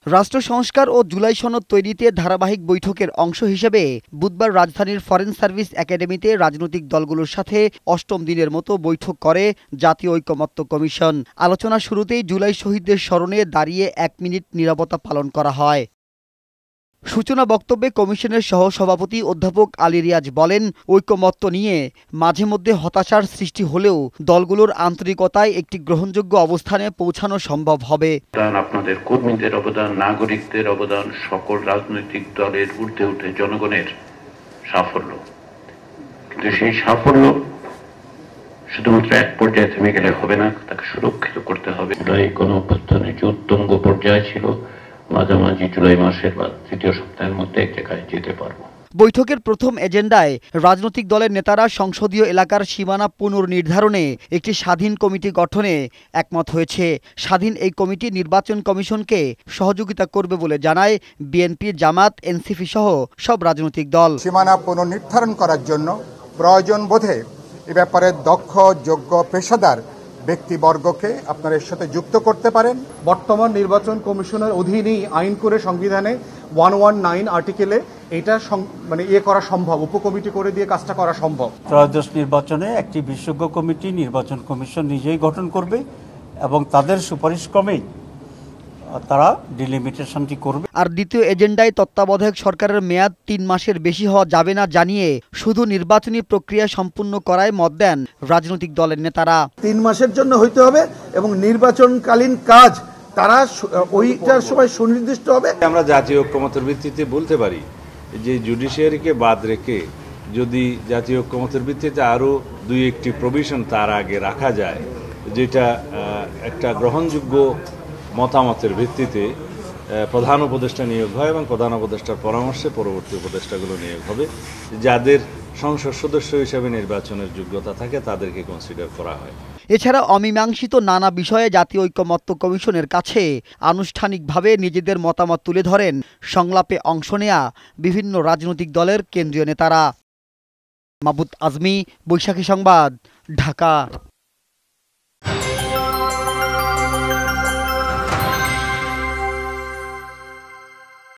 রাষ্ট্র সংস্কার ও জুলাই সনদ তৈরিতে ধারাবাহিক বৈঠকের অংশ হিসেবে বুধবার রাজধানীর ফরেন সার্ভিস একাডেমিতে রাজনৈতিক দলগুলোর সাথে অষ্টম দিনের মতো বৈঠক করে জাতীয় ঐকমত্য কমিশন। আলোচনা শুরুতেই জুলাই শহীদদের স্মরণে দাঁড়িয়ে 1 মিনিট নীরবতা পালন করা হয়। সূচনা বক্তব্যে কমিশনের সহসভাপতি অধ্যাপক আলী রিয়াজ বলেন, ঐকমত্য নিয়ে মাঝে মধ্যে হতাশার সৃষ্টি হলেও দলগুলোর আন্তরিকতায় একটি গ্রহণযোগ্য অবস্থানে পৌঁছানো সম্ভব হবে। আপনাদের কর্মীদের অবদান, নাগরিকদের অবদান, সকল রাজনৈতিক দলের ঊর্ধ্বে উঠে জনগণের সাফল্য, কিন্তু সেই সাফল্য শুধুমাত্র এক পর্যায়ে থেমে গেলে হবে না, তাকে সুরক্ষিত করতে হবে। এই গণঅভ্যুত্থানের যে উত্তুঙ্গ পর্যায় ছিল, মাঝামাঝি জুলাই মাসের বা তৃতীয় সপ্তাহের মধ্যে এক জায়গায় যেতে পারবো। বৈঠকের প্রথম এজেন্ডায় রাজনৈতিক দলের নেতারা সংসদীয় এলাকার সীমানা পুনর্নির্ধারণে একটি স্বাধীন কমিটি গঠনে একমত হয়েছে। স্বাধীন এই কমিটি নির্বাচন কমিশনকে সহযোগিতা করবে বলে জানায় বিএনপি, জামাত, এনসিপি সহ সব রাজনৈতিক দল। সীমানা পুনর্নির্ধারণ করার জন্য প্রয়োজন বোধে এ ব্যাপারে দক্ষ, যোগ্য, পেশাদার ব্যক্তিবর্গকে আপনারা এর সাথে যুক্ত করতে পারেন। বর্তমান নির্বাচন কমিশনের অধীনেই আইন করে সংবিধানে 119 আর্টিকেলে এটা করা সম্ভব, উপকমিটি করে দিয়ে কাজটা করা সম্ভব। ত্রয়োদশ নির্বাচনে একটি বিশেষজ্ঞ কমিটি নির্বাচন কমিশন নিজেই গঠন করবে এবং তাদের সুপারিশ ক্রমেই তারা ডিলিমিটেশনটি করবে। আর দ্বিতীয় এজেন্ডায় তত্ত্বাবধায়ক সরকারের মেয়াদ 3 মাসের বেশি হওয়া যাবে না জানিয়ে শুধু নির্বাচনী প্রক্রিয়া সম্পূর্ণ করায় মত দেন রাজনৈতিক দলের নেতারা। 3 মাসের জন্য হইতে হবে এবং নির্বাচনকালীন কাজ তারা ওইটার সময় সুনির্দিষ্ট হবে। আমরা জাতীয় ঐক্যমতের ভিত্তিতে বলতে পারি যে জুডিশিয়ারিকে বাদ রেখে যদি জাতীয় ঐক্যমতের ভিত্তিতে আরও 2-1টি প্রভিশন তার আগে রাখা যায়, যেটা একটা গ্রহণযোগ্য মতামতের ভিত্তিতে প্রধান উপদেষ্টা নিয়োগ হয় এবং প্রধান উপদেষ্টার পরামর্শে পরবর্তী উপদেষ্টাগুলো নিয়োগ হবে, যাদের সংসদ সদস্য হিসেবে নির্বাচনের যোগ্যতা থাকে তাদেরকে কনসিডার করা হয়। এছাড়া অমীমাংসিত নানা বিষয়ে জাতীয় ঐকমত্য কমিশনের কাছে আনুষ্ঠানিকভাবে নিজেদের মতামত তুলে ধরেন সংলাপে অংশ নেয়া বিভিন্ন রাজনৈতিক দলের কেন্দ্রীয় নেতারা। মাহবুব আজমি, বৈশাখী সংবাদ, ঢাকা।